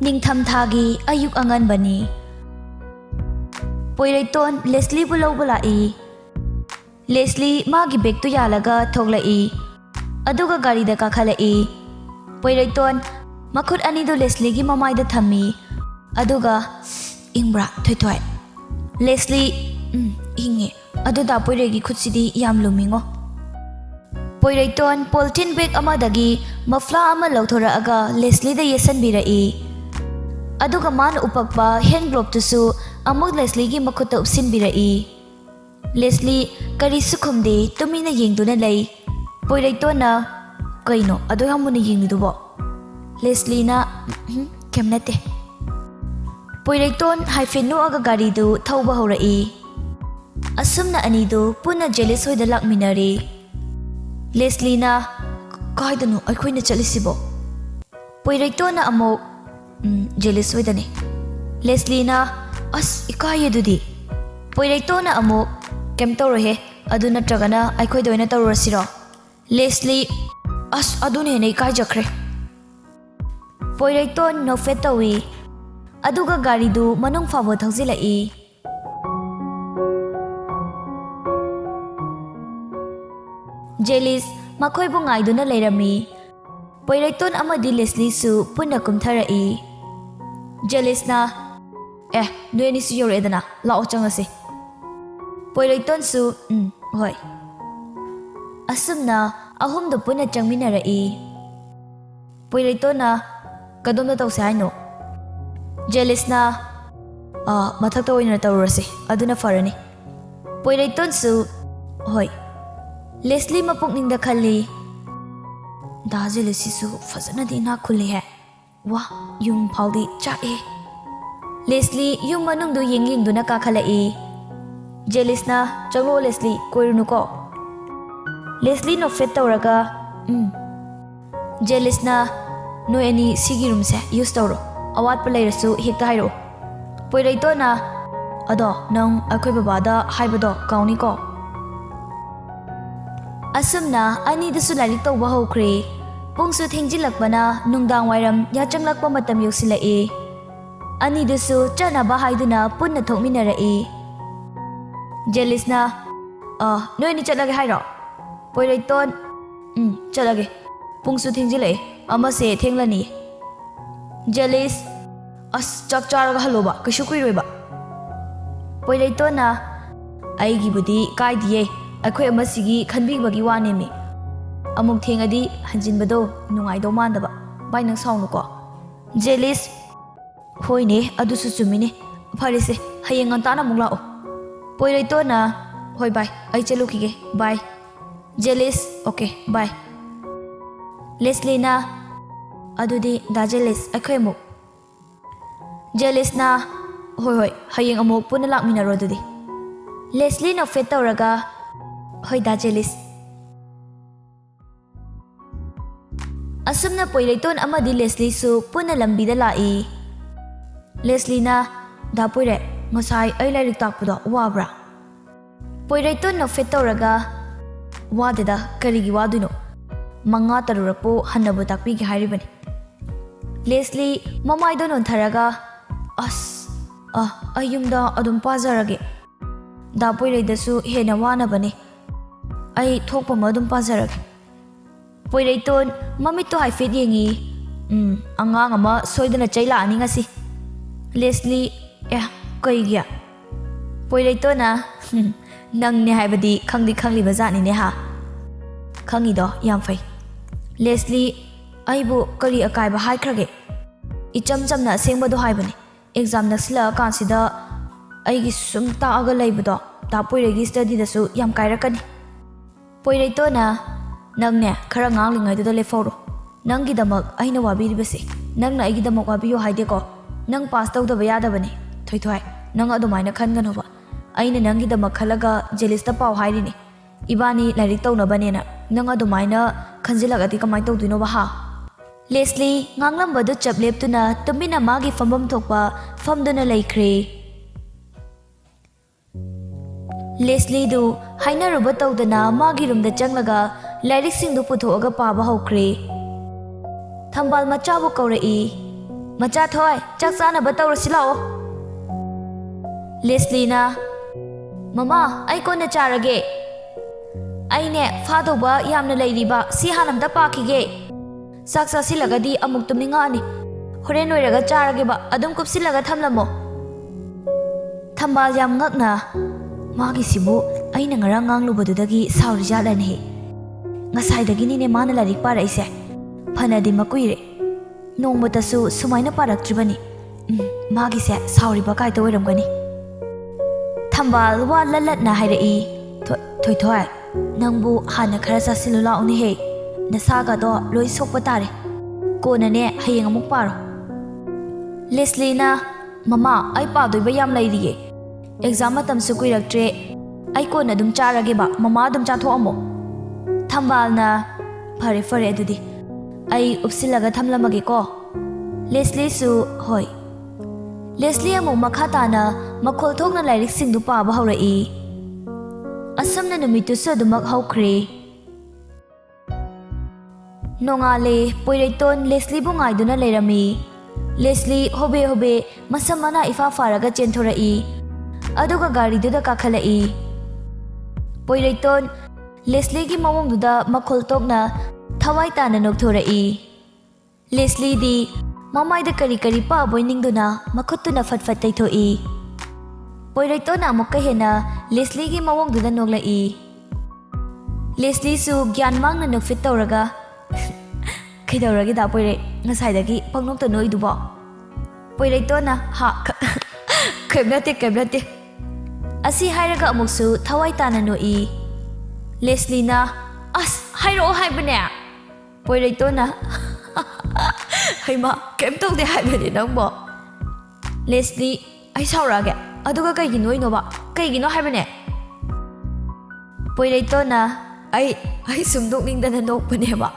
ꯅꯤꯡꯊꯝꯊꯥꯒꯤ ꯑꯌꯨꯛ ꯑꯉꯟꯕꯅꯤ. ꯄꯣꯏꯔꯩꯇꯣꯟ ꯂꯦꯁꯂꯤꯕꯨ ꯂꯧꯕ ꯂꯥꯛꯏ. ꯂꯦꯁꯂꯤ ꯃꯥꯒꯤ ꯕꯦꯒꯇꯨ ꯌꯥꯜꯂꯒ ꯊꯣꯛꯂꯛꯏ. ꯑꯗꯨꯒ ꯒꯥꯔꯤꯗ ꯀꯥꯈꯠꯂꯛꯏ. ꯄꯣꯏꯔꯩꯇꯣꯟ ꯃꯈꯨꯠ ꯑꯅꯤꯗꯨ ꯂꯦꯁꯂꯤꯒꯤ ꯃꯃꯥꯏꯗ ꯊꯝꯃꯤ. ꯑꯗꯨꯒ ꯏꯪꯕ꯭ꯔꯥ ꯊꯣꯏꯊꯣꯏ? ꯂꯦꯁꯂꯤ ꯏꯪꯉꯦ. ꯑꯗꯨꯗ ꯄꯣꯏꯔꯩꯒꯤ ꯈꯨꯠꯁꯤꯗꯤ ꯌꯥꯝ ꯂꯨꯝꯃꯤꯉꯣ. ꯄꯣꯏꯔꯩꯇꯣꯟ ꯄꯣꯜꯊꯤꯟ ꯕꯦꯒ ꯑꯃꯗꯒꯤ ꯃꯐ꯭ꯂꯥ ꯑꯃ ꯂꯧꯊꯣꯔꯛꯑꯒ ꯂꯦꯁꯂꯤꯗ ꯌꯦꯠꯁꯟꯕꯤꯔꯛꯏ. ꯑꯗꯨꯒ ꯃꯥꯅ ꯎꯞꯄꯛꯄ ꯍꯦꯟ ꯒ꯭ꯂꯣꯞꯇꯨꯁꯨ ꯑꯃꯨꯛ ꯂꯦꯁꯂꯤꯒꯤ ꯃꯈꯨꯠꯇ ꯎꯞꯁꯤꯟꯕꯤꯔꯛꯏ. ꯂꯦꯁꯂꯤ ꯀꯔꯤꯁꯨ ꯈꯨꯝꯗꯦ, ꯇꯨꯃꯤꯟꯅ ꯌꯦꯡꯗꯨꯅ ꯂꯩ. ꯄꯣꯏꯔꯩꯇꯣꯟꯅ ꯀꯩꯅꯣ ꯑꯗꯨ ꯌꯥꯝ ꯃꯨꯟꯅ ꯌꯦꯡꯂꯤꯗꯨꯕꯣ? ꯂꯦꯁꯂꯤꯅ ꯀꯩꯝ ꯅꯠꯇꯦ. ꯄꯣꯏꯔꯩꯇꯣꯟ ꯍꯥꯏꯐꯦꯠ ꯅꯣꯛꯑꯒ ꯒꯥꯔꯤꯗꯨ ꯊꯧꯕ ꯍꯧꯔꯛꯏ. ꯑꯁꯨꯝꯅ ꯑꯅꯤꯗꯨ ꯄꯨꯟꯅ ꯖꯦꯂꯤꯁ ꯍꯣꯏꯗ ꯂꯥꯛꯃꯤꯟꯅꯔꯦ. ꯂꯦꯁꯂꯤꯅ ꯀꯥꯏꯗꯅꯣ ꯑꯩꯈꯣꯏꯅ ꯆꯠꯂꯤꯁꯤꯕꯣ? ꯄꯣꯏꯔꯩꯇꯣꯟꯅ ꯑꯃꯨꯛ ꯖꯦꯂꯤꯁ ꯍꯣꯏꯗꯅꯦ. ꯂꯦꯁꯂꯤꯅ ꯑꯁ ꯏꯀꯥꯏꯌꯦ ꯑꯗꯨꯗꯤ. ꯄꯣꯏꯔꯩꯇꯣꯟꯅ ꯑꯃꯨꯛ ꯀꯩꯝ ꯇꯧꯔꯣꯏꯍꯦ, ꯑꯗꯨ ꯅꯠꯇ꯭ꯔꯒꯅ ꯑꯩꯈꯣꯏꯗ ꯑꯣꯏꯅ ꯇꯧꯔꯨꯔꯁꯤꯔꯣ? ꯂꯦꯁꯂꯤ ꯑꯁ ꯑꯗꯨꯅ ꯍꯦꯟꯅ ꯏꯀꯥꯏꯖꯈ꯭ꯔꯦ. ꯄꯣꯏꯔꯩꯇꯣꯟ ꯅꯣꯛꯐꯦꯠ ꯇꯧꯏ. ꯑꯗꯨꯒ ꯒꯥꯔꯤꯗꯨ ꯃꯅꯨꯡ ꯐꯥꯎꯕ ꯊꯧꯖꯤꯜꯂꯛꯏ. ꯖꯦꯂꯤꯁ ꯃꯈꯣꯏꯕꯨ ꯉꯥꯏꯗꯨꯅ ꯂꯩꯔꯝꯃꯤ. ꯄꯣꯏꯔꯩꯇꯣꯟ ꯑꯃꯗꯤ ꯂꯦꯁꯂꯤꯁꯨ ꯄꯨꯟꯅ ꯀꯨꯝꯊꯔꯛꯏ. ꯖꯦꯂꯤꯁꯅ ꯅꯣꯏ ꯑꯅꯤꯁꯨ ꯌꯧꯔꯛꯑꯦꯗꯅ, ꯂꯥꯛꯑꯣ ꯆꯪꯉꯁꯤ. ꯄꯣꯏꯔꯩꯇꯣꯟꯁꯨ ꯍꯣꯏ. ꯑꯁꯨꯝꯅ ꯑꯍꯨꯝꯗꯨ ꯄꯨꯟꯅ ꯆꯪꯃꯤꯟꯅꯔꯛꯏ. ꯄꯣꯏꯔꯩꯇꯣꯟꯅ ꯀꯗꯣꯝꯗ ꯇꯧꯁꯦ ꯍꯥꯏꯅꯣ? ꯖꯦꯂꯤꯁꯅ ꯃꯊꯛꯇ ꯑꯣꯏꯅ ꯇꯧꯔꯨꯔꯁꯤ, ꯑꯗꯨꯅ ꯐꯔꯅꯤ. ꯄꯣꯏꯔꯩꯇꯣꯟꯁꯨ ꯍꯣꯏ. ꯂꯦꯁꯂꯤ ꯃꯄꯨꯛꯅꯤꯡꯗ ꯈꯜꯂꯤ, ꯗꯥ ꯖꯦꯂꯤꯁꯤꯁꯨ ꯐꯖꯅꯗꯤ ꯏꯅꯥꯛ ꯈꯨꯜꯂꯤꯍꯦ. ꯋꯥ, ꯌꯨꯝ ꯐꯥꯎꯗꯤ ꯆꯥꯛꯑꯦ. ꯂꯦꯁꯂꯤ ꯌꯨꯝ ꯃꯅꯨꯡꯗꯨ ꯌꯦꯡꯗꯨꯅ ꯀꯥꯈꯠꯂꯛꯏ. ꯖꯦꯂꯤꯁꯅ ꯆꯪꯂꯛꯑꯣ ꯂꯦꯁꯂꯤ, ꯀꯣꯏꯔꯨꯅꯨꯀꯣ. ꯂꯦꯁꯂꯤ ꯅꯣꯛꯐꯦꯠ ꯇꯧꯔꯒ ꯖꯦꯂꯤꯁꯅ ꯅꯣꯏ ꯑꯅꯤ ꯁꯤꯒꯤ ꯔꯨꯝꯁꯦ ꯌꯨꯁ ꯇꯧꯔꯣ, ꯑꯋꯥꯠꯄ ꯂꯩꯔꯁꯨ ꯍꯦꯛꯇ ꯍꯥꯏꯔꯛꯑꯣ. ꯄꯣꯏꯔꯩꯇꯣꯟꯅ ꯑꯗꯣ ꯅꯪ ꯑꯩꯈꯣꯏ ꯕꯕꯥꯗ ꯍꯥꯏꯕꯗꯣ ꯀꯥꯎꯅꯤꯀꯣ. ꯑꯁꯨꯝꯅ ꯑꯅꯤꯗꯨꯁꯨ ꯂꯥꯏꯔꯤꯛ ꯇꯧꯕ ꯍꯧꯈ꯭ꯔꯦ. ꯄꯨꯡꯁꯨ ꯊꯦꯡꯖꯤꯜꯂꯛꯄꯅ ꯅꯨꯡꯗꯥꯡ ꯋꯥꯏꯔꯝ ꯌꯥꯆꯪꯂꯛꯄ ꯃꯇꯝ ꯌꯧꯁꯤꯜꯂꯛꯏ. ꯑꯅꯤꯗꯨꯁꯨ ꯆꯠꯅꯕ ꯍꯥꯏꯗꯨꯅ ꯄꯨꯟꯅ ꯊꯣꯛꯃꯤꯟꯅꯔꯛꯏ. ꯖꯦꯂꯤꯁꯅ ꯅꯣꯏ ꯑꯅꯤ ꯆꯠꯂꯒꯦ ꯍꯥꯏꯔꯣ? ꯄꯣꯏꯔꯩꯇꯣꯟ ꯆꯠꯂꯒꯦ, ꯄꯨꯡꯁꯨ ꯊꯦꯡꯖꯤꯜꯂꯛꯑꯦ, ꯑꯃꯁꯦ ꯊꯦꯡꯂꯅꯤ. ꯖꯦꯂꯤꯁ ꯑꯁ ꯆꯥꯛ ꯆꯥꯔꯒ ꯍꯜꯂꯣꯕ, ꯀꯩꯁꯨ ꯀꯨꯏꯔꯣꯏꯕ. ꯄꯣꯏꯔꯩꯇꯣꯟꯅ ꯑꯩꯒꯤꯕꯨꯗꯤ ꯀꯥꯏꯗꯤꯌꯦ, ꯑꯩꯈꯣꯏ ꯑꯃꯁꯤꯒꯤ ꯈꯟꯕꯤꯕꯒꯤ ꯋꯥꯅꯦꯃꯤ. ꯑꯃꯨꯛ ꯊꯦꯡꯉꯗꯤ ꯍꯟꯖꯤꯟꯕꯗꯣ ꯅꯨꯡꯉꯥꯏꯗꯧ ꯃꯥꯟꯗꯕ. ꯚꯥꯏ ꯅꯪ ꯁꯥꯎꯅꯨꯀꯣ. ꯖꯦꯂꯤꯁ ꯍꯣꯏꯅꯦ, ꯑꯗꯨꯁꯨ ꯆꯨꯝꯃꯤꯅꯦ. ꯐꯔꯦꯁꯦ, ꯍꯌꯦꯡ ꯉꯟꯇꯥꯅ ꯑꯃꯨꯛ ꯂꯥꯛꯑꯣ. ꯄꯣꯏꯔꯩꯇꯣꯟꯅ ꯍꯣꯏ ꯚꯥꯏ, ꯑꯩ ꯆꯠꯂꯨꯈꯤꯒꯦ, ꯕꯥꯏ. ꯖꯦꯂꯤꯁ ꯑꯣꯀꯦ ꯕꯥꯏ. ꯂꯦꯁꯂꯤꯅ ꯑꯗꯨꯗꯤ ꯗꯥ ꯖꯦꯂꯤꯁ ꯑꯩꯈꯣꯏ ꯑꯃꯨꯛ. ꯖꯦꯂꯤꯁꯅ ꯍꯣꯏ ꯍꯌꯦꯡ ꯑꯃꯨꯛ ꯄꯨꯟꯅ ꯂꯥꯛꯃꯤꯟꯅꯔꯣ ꯑꯗꯨꯗꯤ. ꯂꯦꯁꯂꯤ ꯅꯣꯛꯐꯦꯠ ꯇꯧꯔꯒ ꯍꯣꯏ ꯗꯥ ꯖꯦꯂꯤꯁ. ꯑꯁꯨꯝꯅ ꯄꯣꯏꯔꯩꯇꯣꯟ ꯑꯃꯗꯤ ꯂꯦꯁꯂꯤꯁꯨ ꯄꯨꯟꯅ ꯂꯝꯕꯤꯗ ꯂꯥꯛꯏ. ꯂꯦꯁꯂꯤꯅ ꯗꯥ ꯄꯣꯏꯔꯩ, ꯉꯁꯥꯏ ꯑꯩ ꯂꯥꯏꯔꯤꯛ ꯇꯥꯛꯄꯗꯣ ꯋꯥꯕ꯭ꯔꯥ? ꯄꯣꯏꯔꯩꯇꯣꯟ ꯅꯣꯛꯐꯦꯠ ꯇꯧꯔꯒ ꯋꯥꯗꯦꯗ, ꯀꯔꯤꯒꯤ ꯋꯥꯗꯣꯏꯅꯣ? 5-6ꯔꯛꯄꯨ ꯍꯟꯅꯕꯨ ꯇꯥꯛꯄꯤꯒꯦ ꯍꯥꯏꯔꯤꯕꯅꯤ. ꯂꯦꯁꯂꯤ ꯃꯃꯥꯏꯗꯣ ꯅꯣꯟꯊꯔꯒ ꯑꯁ ꯑꯩ ꯌꯨꯝꯗ ꯑꯗꯨꯝ ꯄꯥꯖꯔꯒꯦ. ꯗꯥ ꯄꯣꯏꯔꯩꯗꯁꯨ ꯍꯦꯟꯅ ꯋꯥꯅꯕꯅꯦ. ꯑꯩ ꯊꯣꯛꯄ ꯑꯃ ꯑꯗꯨꯝ ꯄꯥꯖꯔꯒꯦ. ꯄꯣꯏꯔꯩꯇꯣꯟ ꯃꯃꯤꯠꯇꯣ ꯍꯥꯏꯐꯦꯠ ꯌꯦꯡꯉꯤ. ꯑꯉꯥꯡ ꯑꯃ ꯁꯣꯏꯗꯅ ꯆꯩ ꯂꯥꯛꯑꯅꯤ ꯉꯁꯤ. ꯂꯦꯁꯂꯤ ꯀꯩꯒꯤ? ꯄꯣꯏꯔꯩꯇꯣꯟꯅ ꯅꯪꯅꯦ ꯍꯥꯏꯕꯗꯤ ꯈꯪꯗꯤ ꯈꯪꯂꯤꯕ ꯖꯥꯠꯅꯤꯅꯦ ꯍꯥ. ꯈꯪꯉꯤꯗꯣ ꯌꯥꯝ ꯐꯩ. ꯂꯦꯁꯂꯤ ꯑꯩꯕꯨ ꯀꯔꯤ ꯑꯀꯥꯏꯕ ꯍꯥꯏꯈ꯭ꯔꯒꯦ? ꯏꯆꯝ ꯆꯝꯅ ꯑꯁꯦꯡꯕꯗꯣ ꯍꯥꯏꯕꯅꯤ. ꯑꯦꯛꯖꯥꯝ ꯅꯛꯁꯤꯜꯂꯛꯑꯀꯥꯟꯁꯤꯗ ꯑꯩꯒꯤ ꯁꯨꯝ ꯇꯥꯛꯑꯒ ꯂꯩꯕꯗꯣ ꯗꯥ ꯄꯣꯏꯔꯩꯒꯤ ꯁ꯭ꯇꯗꯤꯗꯁꯨ ꯌꯥꯝ ꯀꯥꯏꯔꯛꯀꯅꯤ. ꯄꯣꯏꯔꯩꯇꯣꯟꯅ ꯅꯪꯅꯦ ꯈꯔ ꯉꯥꯡꯂꯤꯉꯩꯗꯨꯗ ꯂꯦꯞꯐꯧꯔꯣ. ꯅꯪꯒꯤꯗꯃꯛ ꯑꯩꯅ ꯋꯥꯕꯤꯔꯤꯕꯁꯦ, ꯅꯪꯅ ꯑꯩꯒꯤꯗꯃꯛ ꯋꯥꯕꯤꯌꯣ ꯍꯥꯏꯗꯦꯀꯣ. ꯅꯪ ꯄꯥꯁ ꯇꯧꯗꯕ ꯌꯥꯗꯕꯅꯤ. ꯊꯣꯏꯊꯣꯏ, ꯅꯪ ꯑꯗꯨꯃꯥꯏꯅ ꯈꯟꯒꯅꯣꯕ. ꯑꯩꯅ ꯅꯪꯒꯤꯗꯃꯛ ꯈꯜꯂꯒ ꯖꯦꯂꯤꯁꯇ ꯄꯥꯎ ꯍꯥꯏꯔꯤꯅꯤ. ꯏꯕꯥꯅꯤ ꯂꯥꯏꯔꯤꯛ ꯇꯧꯅꯕꯅꯦꯅ. ꯅꯪ ꯑꯗꯨꯃꯥꯏꯅ ꯈꯟꯖꯤꯜꯂꯛꯑꯗꯤ ꯀꯃꯥꯏꯅ ꯇꯧꯗꯣꯏꯅꯣꯕ ꯍꯥ? ꯂꯦꯁꯂꯤ ꯉꯥꯡꯂꯝꯕꯗꯨ ꯆꯞ ꯂꯦꯞꯇꯨꯅ ꯇꯨꯃꯤꯟꯅ ꯃꯥꯒꯤ ꯐꯝꯐꯝ ꯊꯣꯛꯄ ꯐꯝꯗꯨꯅ ꯂꯩꯈ꯭ꯔꯦ. ꯂꯦꯁꯂꯤꯗꯨ ꯍꯥꯏꯅꯔꯨꯕ ꯇꯧꯗꯅ ꯃꯥꯒꯤ ꯔꯨꯝꯗ ꯆꯪꯂꯒ ꯂꯥꯏꯔꯤꯛꯁꯤꯡꯗꯨ ꯄꯨꯊꯣꯛꯑꯒ パꯕ ꯍꯧꯈ꯭ꯔꯦ. ꯊꯝꯕꯥꯜ ꯃꯆꯥꯕꯨ ꯀꯧꯔꯛꯏ. Macha thoi, chak chanaba tawrasi lao. Leslie na, Mama, ai kona charage. Ai ne fadoba yamna leiriba si hanamda pakige. Sak sasilagadi amuk tumninga ani. Horen noiraga charage ba adum kupsilaga thamlamo. Thambal yam ngakna. Magi sibu aina ngarang nganglubadudagi sauri jalanhe. Ngasai ni ne mana larik paraise. Phanadi makuire. Nongmatasu sumaina paraktribani. Magi se sauri ba kai toiramgani. Thambal wa lalat na hairei. Thoi thoi. Nangbu hana khara chasilu launi he. Nasaga do loi sokpa tare. Kona ne hayeng amuk paro. Leslie na, Mama, ai padoiba yam lairiye. Exam matam su kuiraktre. Ai kona dum charage ba, Mama dum chathoamo. Thambal na, fare adudi. Ai upsilaga thamlamage ko. Leslie su hoi. Leslie amuk makhata na makhol thokna lairik singdu paaba haurai. Asamna numitu su adumak haukre. Nongale poiraiton Leslie bu ngaiduna leirami. Leslie hobe masamana ifa faraga chentorai. Aduga gariduda kakhalai. Poiraiton Leslie gi mawongduda makhol tokna thawai tana nokthorai. Leslie di mamaida kari pa boiningduna makhutuna fatfat taithoi. Poiraitona amukka hena Leslie gi mawongduda noglai. Leslie su gyan mangna nokfit tawraga Kaidauragi da poire ngasaidagi pangnokta noiduba. Poiraitona ha kemlate. Asi hairaga amuksu thawai tana noi. Leslie na as hairo haibane. Poiraitona haima kem tawde haibane nangbo. Leslie ai saurage aduga kaigino inoba kaigino haibane. Poiraitona ai sumdokningdana nokpaneba.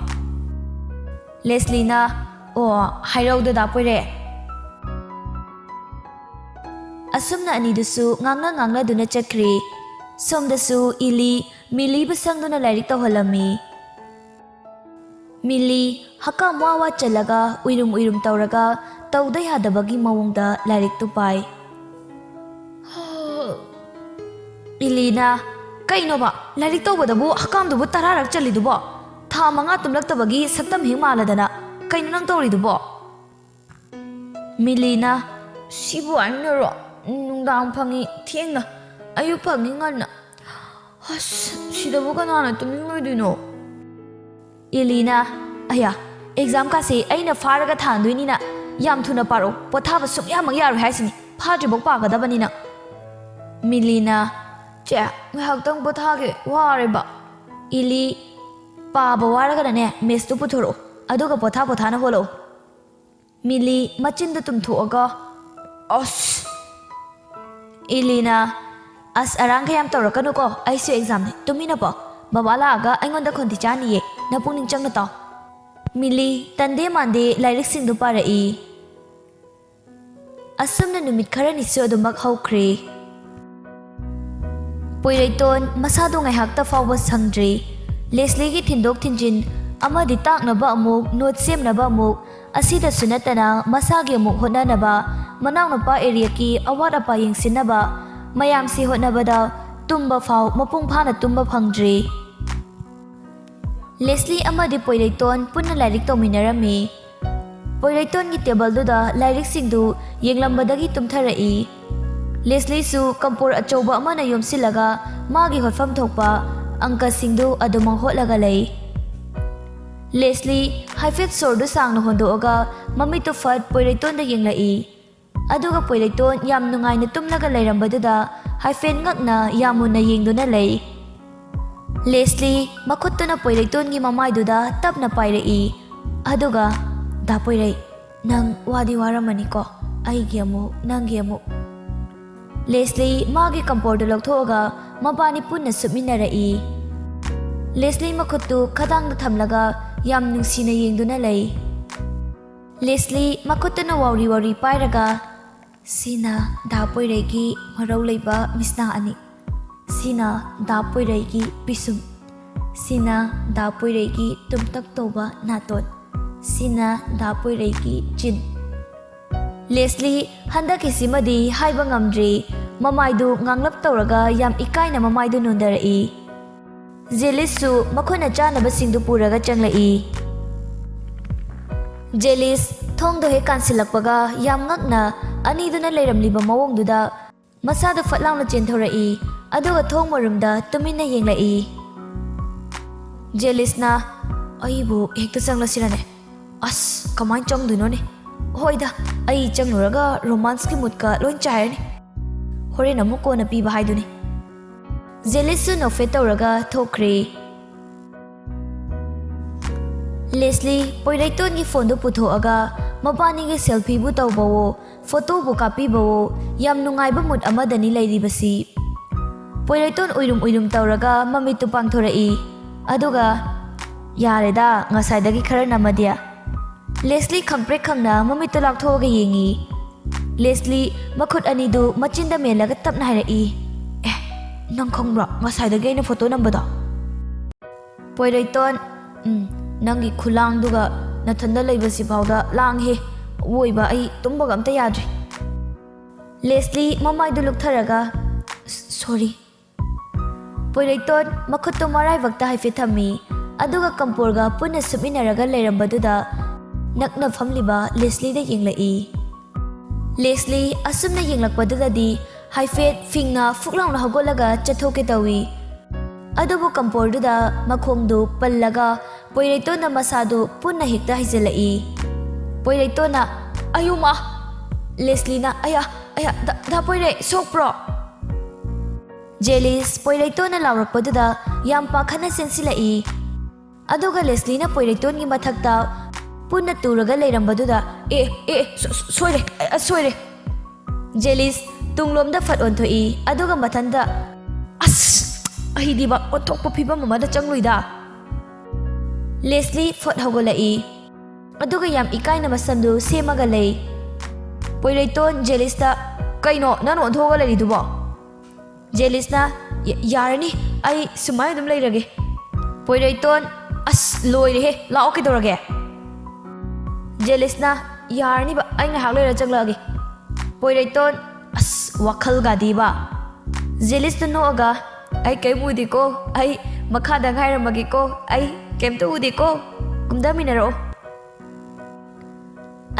Leslie na, hairauda da poire. Asumna anidusu ngangna duna chakri. Somdasu Millie basangduna lairik tawhalami. Millie hakam wawa chalaga uirum tawraga tawda yadabagi mawongda lairik tupai. Ilina, kaino ba lairik tawbadabu hakamdubu tararak chalidubo. Tha manga tumlaktabagi saktam hing maladana kaino nang tawridubo. Milina, sibu annaro nungdang phangi thiengna ayu phangi nganna. Has sidabu kanana tumningloiduino. Ilina, aya exam ka se aina faraga thanduinina yam thuna paro pothaba sukyam yaru haisini phadribok pagadabani na. Milina, che ngahaktang pothage wareba. Ili Paba waraga ne mes tu puthoro aduga potha na holo. Millie machinda tumthoaga as Ilina as arang khayam tawrakanu ko aisu exam ne tumina po babala aga aingonda khonti chani ye napuning changna taw. Millie tande mande lairik singdu parai. Asamna numit kharani su adumak haukre. Poiraiton masado ngaihakta fawba sangdri. Leslie gi thindok thinjin amadi taknaba amuk note semnaba amuk asida sunatana masagi amuk honanaba manawnapa area ki awat apa yengsinaba mayam si honabada tumba faw mapung phana tumba phangdri. Leslie amadi Poiraiton punna lairik tawminarami. Poiraiton gi table duda lairik singdu yenglambadagi tumtharai. Leslie su kampur achauba amana yomsilaga magi hotfam thokpa angka singdu adumang hotlaga lay. Leslie haifet sordu sangna hondoaga mamitu fat Poiraiton da yenglai. Aduga Poiraiton yam nungaina tumlaga lairambaduda haifet ngakna yamuna yengduna lay. Leslie makhutuna Poiraiton gi mamaiduda tapna pairai. Aduga da Poirai nang wadi waramani ko aigi amuk nangi amuk. Leslie magi kampordu lakthoaga mabani punna subminarai. Leslie makhutu khadang da thamlaga yam nungsina yengduna lay. Leslie makutuna wari pairaga sina da Poirai gi marau leiba misna ani. Sina da Poirai gi pisum. Sina da Poirai gi tumtak toba naton. Sina da Poirai gi chin. Leslie handakisimadꯤ haiba ngamdri mamaidu nganglap tawraga yam ikaina mamaidu nundarai. Jelis su makhona chanaba singdu puraga changlai. Jelis thongdo he kansilakpaga yam ngakna aniduna leiramliba mawongduda masada fatlangna chenthorai aduga thong marumda tumina yenglai. Jelis na aibu hekta changlasirane as kamai changduno ne hoida ai changluraga romance ki mutka loin chairne horen amu kona piba haiduni. Jelis su nofe tawraga thokre. Leslie Poiraiton ki phone do puthoaga mabani ki selfie bu tawbawo photo bu kapi bawo yam nungaiba mut amadani leiribasi. Poiraiton uirum tawraga mamitu pangthorai aduga yareda ngasaidagi khara namadia. Leslie khangprek khangna mamitu lakthoga yengi. Leslie makhut anidu machinda melaga tapna hairai. Nang khongbra ngasaidagi aina photo nambada. Poiraiton nangi khulang duga nathanda leibasi phawda langhe woiba ai tumbaga amta yadri. Leslie mamaidu luktharaga sorry. Poiraiton makhutto marai vakta haife thammi aduga kampurga punna subinaraga leirambaduda nakna famliba Leslie da yenglai. Leslie asumna yenglakpadudadi haifet fingna fuklangna hagolaga chathoke tawi adubu kampurduda makhongdu pallaga Poiraitona masadu punna hekta haijalai. Poiraitona ayuma. Leslie na aya da poire sokpro. Jelis Poiraitona laurakpaduda yam pakhana sensilai. Aduga Leslie na Poiraiton gi mathakta punna turaga leirambaduda soire. Jelis tunglomda fat onthoi aduga mathanda as ahidiba othokpa phiba mamada changluida. Leslie fot hogolai aduga yam ikaina masamdu semaga lei. Poiraiton Jelista kaino nan onthoga leridubo. Jelisna yarani ai sumai dum leirage. Poiraiton as loire lao kidorage. Jelisna yarani ba ai ngahak leira changlage. Poiraiton as wakhal gadiba. Jelis no aga ai kaimudi ko ai makhada ngairamagi ko ai kemto udiko kumdaminaro.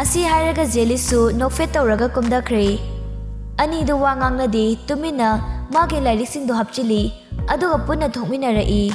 Asi hairaga Jelisu nokfet tawraga kumdakre. Anidu wa ngangnadi tumina magi lairik singdo hapchili aduga punna thokminarai.